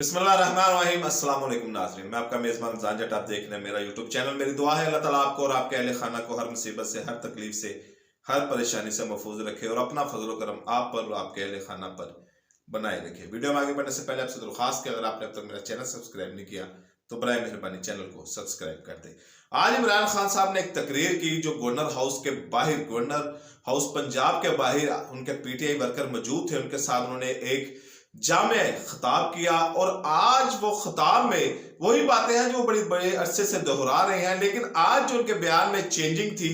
बिस्मिल्लाहिर्रहमानिर्रहीम। अस्सलाम वालेकुम नाज़रीन, मैं आपका मेज़बान रमज़ान जट, आप देख रहे हैं मेरा यूट्यूब चैनल। मेरी दुआ है अल्लाह ताला आपको और आपके अहले खाना को हर मुसीबत से, हर तकलीफ से, हर परेशानी से महफूज रखे और अपना फजल करम आप पर और आपके अहले खाना पर बनाए रखे। वीडियो में आगे बढ़ने से पहले आपसे दरख्वास्त कि अगर आपने अब तक मेरा चैनल सब्सक्राइब नहीं किया तो बराए मेहरबानी चैनल को सब्सक्राइब कर दे। आज इमरान खान साहब ने एक तकरीर की जो गवर्नर हाउस के बाहर, गवर्नर हाउस पंजाब के बाहर उनके पीटीआई वर्कर मौजूद थे, उनके साथ उन्होंने एक जामे खिताब किया। और आज वो खिताब में वही बातें हैं जो बड़ी बड़े अरसे से दोहरा रहे हैं, लेकिन आज जो उनके बयान में चेंजिंग थी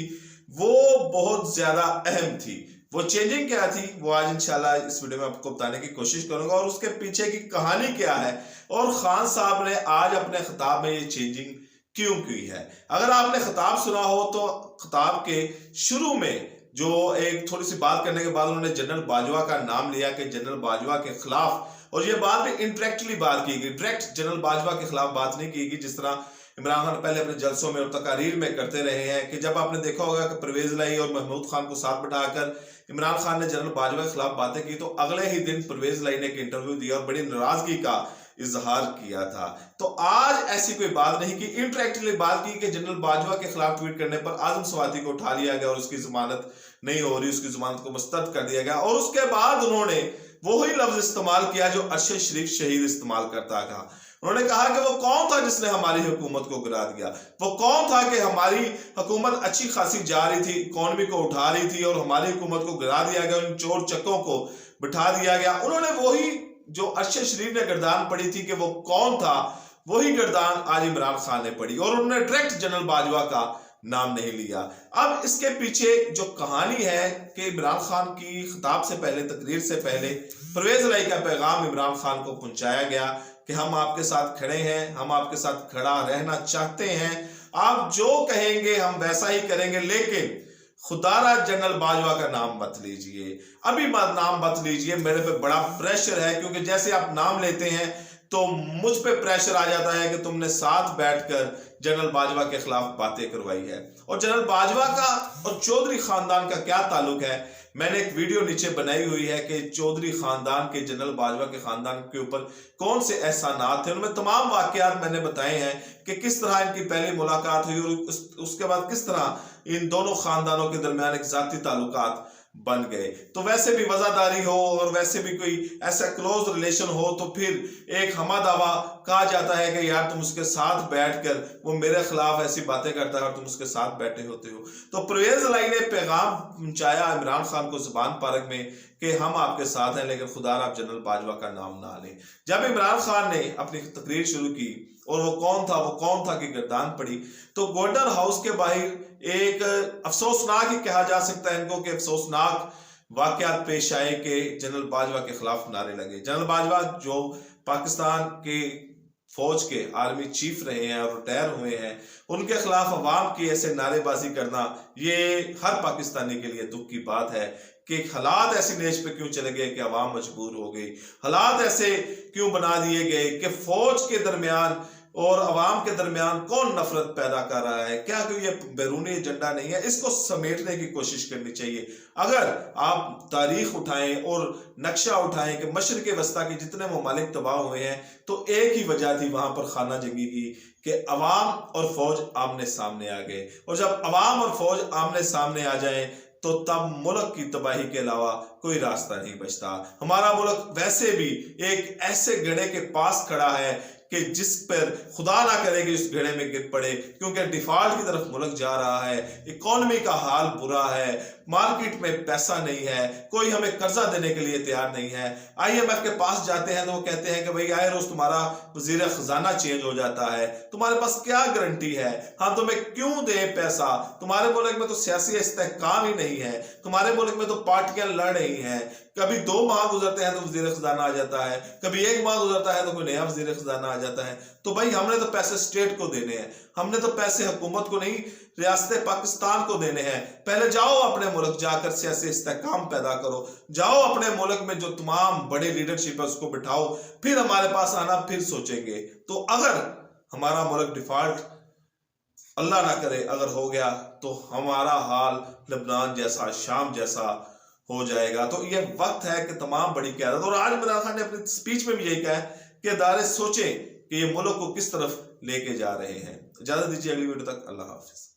वो बहुत ज्यादा अहम थी। वो चेंजिंग क्या थी वो आज इंशाल्लाह इस वीडियो में आपको बताने की कोशिश करूंगा और उसके पीछे की कहानी क्या है और खान साहब ने आज अपने खिताब में ये चेंजिंग क्यों की है। अगर आपने खिताब सुना हो तो खिताब के शुरू में जो एक थोड़ी सी बात करने के बाद उन्होंने जनरल बाजवा का नाम लिया कि जनरल बाजवा के खिलाफ, और ये बात में इंडायरेक्टली बात की गई, डायरेक्ट जनरल बाजवा के खिलाफ बात नहीं की गई जिस तरह इमरान खान पहले अपने जलसों में और तकारीर में करते रहे हैं। कि जब आपने देखा होगा कि परवेज लाई और महमूद खान को साथ बिठाकर इमरान खान ने जनरल बाजवा के खिलाफ बातें की तो अगले ही दिन परवेज लाई ने एक इंटरव्यू दिया और बड़ी नाराजगी का इजहार किया था। तो आज ऐसी कोई बात नहीं की, इंटरेक्टली बात की कि जनरल बाजवा के खिलाफ ट्वीट करने पर आजम स्वाति को उठा लिया गया और उसकी जमानत नहीं हो रही, उसकी जमानत को मुस्तरद कर दिया गया। और उसके बाद उन्होंने वही लफ्ज इस्तेमाल किया जो अरशद शरीफ शहीद इस्तेमाल करता था। उन्होंने कहा कि वो कौन था जिसने हमारी हुकूमत को गिरा दिया, वो कौन था कि हमारी हुकूमत अच्छी खासी जा रही थी, इकोनॉमी को उठा रही थी और हमारी हुकूमत को गिरा दिया गया, उन चोर चक्कों को बिठा दिया गया। उन्होंने वही जो अरशद शरीफ ने गर्दान पड़ी थी कि वो कौन था, वही गर्दान आज इमरान खान ने पड़ी और उन्होंने डायरेक्ट जनरल बाजवा का नाम नहीं लिया। अब इसके पीछे जो कहानी है कि इमरान खान की खिताब से पहले, तकरीर से पहले परवेज लाई का पैगाम इमरान खान को पहुंचाया गया कि हम आपके साथ खड़े हैं, हम आपके साथ खड़ा रहना चाहते हैं, आप जो कहेंगे हम वैसा ही करेंगे, लेकिन खुदारा जनरल बाजवा का नाम मत लीजिए, अभी मत नाम मत लीजिए, मेरे पे बड़ा प्रेशर है। क्योंकि जैसे आप नाम लेते हैं तो मुझ पे प्रेशर आ जाता है कि तुमने साथ बैठकर जनरल बाजवा के खिलाफ बातें करवाई है। और जनरल बाजवा का और चौधरी खानदान का क्या ताल्लुक है, मैंने एक वीडियो नीचे बनाई हुई है कि चौधरी खानदान के, जनरल बाजवा के खानदान के ऊपर कौन से एहसानात थे, उनमें तमाम वाकयात मैंने बताए हैं कि किस तरह इनकी पहली मुलाकात हुई और उसके बाद किस तरह इन दोनों खानदानों के दरमियान एक जाती ताल्लुकात बन गए। तो वैसे भी वजादारी हो और वैसे भी कोई ऐसा क्लोज रिलेशन हो तो फिर एक हमा दावा कहा जाता है कि यार तुम उसके साथ बैठकर, वो मेरे खिलाफ ऐसी बातें करता है और तुम उसके साथ बैठे होते हो। तो परवेज लाई ने पैगाम पहुंचाया इमरान खान को जुबान पारक में कि हम आपके साथ हैं, लेकिन खुदा आप जनरल बाजवा का नाम ना लें। जब इमरान खान ने अपनी तकरीर शुरू की और वो कौन था कि गर्दान पड़ी, तो गवर्नर हाउस के बाहर एक अफसोसनाक ही कहा जा सकता है इनको कि अफसोसनाक वाकयात पेश आए कि जनरल बाजवा के खिलाफ नारे लगे। जनरल बाजवा जो पाकिस्तान के फौज के आर्मी चीफ रहे हैं और रिटायर हुए हैं, उनके खिलाफ अवाम की ऐसे नारेबाजी करना ये हर पाकिस्तानी के लिए दुख की बात है कि हालात ऐसी नेच पे क्यों चले गए कि अवाम मजबूर हो गई, हालात ऐसे क्यों बना दिए गए कि फौज के दरमियान और अवाम के दरमियान कौन नफरत पैदा कर रहा है। क्या कोई ये बैरूनी एजेंडा नहीं है, इसको समेटने की कोशिश करनी चाहिए। अगर आप तारीख उठाएं और नक्शा उठाएं कि मशरिक़ वस्ता के जितने ममालिक तबाह हुए हैं तो एक ही वजह थी वहां पर खाना जंगी की कि अवाम और फौज आमने सामने आ गए। और जब अवाम और फौज आमने सामने आ जाए तो तब मुल्क की तबाही के अलावा कोई रास्ता नहीं बचता। हमारा मुल्क वैसे भी एक ऐसे गड्ढे के पास खड़ा है कि जिस पर खुदा ना करे कि उस गड्ढे में गिर पड़े, क्योंकि डिफॉल्ट की तरफ मुल्क जा रहा है, इकोनॉमी का हाल बुरा है, मार्केट में पैसा नहीं है, कोई हमें कर्जा देने के लिए तैयार नहीं है। आईएमएफ के पास जाते हैं तो वो कहते हैं कि भाई आए रोज तुम्हारा वजीर खजाना चेंज हो जाता है, तुम्हारे पास क्या गारंटी है, हम तुम्हें क्यों दें पैसा, तुम्हारे मुल्क में तो सियासी इस्तेहकाम ही नहीं है, तुम्हारे मुल्क में तो पार्टियां लड़ रही हैं, कभी 2 माह गुजरते हैं तो वजीर खजाना आ जाता है, कभी 1 माह गुजरता है तो कोई नया वजीर खजाना आ जाता है। तो भाई हमने तो पैसे स्टेट को देने हैं, हमने तो पैसे हुकूमत को नहीं, रियासत पाकिस्तान को देने हैं। पहले जाओ अपने मुल्क जाकर सियासी इस्तेहकाम पैदा करो, जाओ अपने मुल्क में जो तमाम बड़ी लीडरशिप है उसको बिठाओ, फिर हमारे पास आना, फिर सोचेंगे। तो अगर हमारा मुल्क डिफॉल्ट अल्लाह ना करे अगर हो गया तो हमारा हाल लबनान जैसा, शाम जैसा हो जाएगा। तो ये वक्त है कि तमाम बड़ी क़यादत, और आज इमरान खान ने अपनी स्पीच में भी यही कहा है के इदारे सोचें कि ये मुल्क को किस तरफ लेके जा रहे हैं। इजाजत दीजिए अगली वीडियो तक। अल्लाह हाफिज।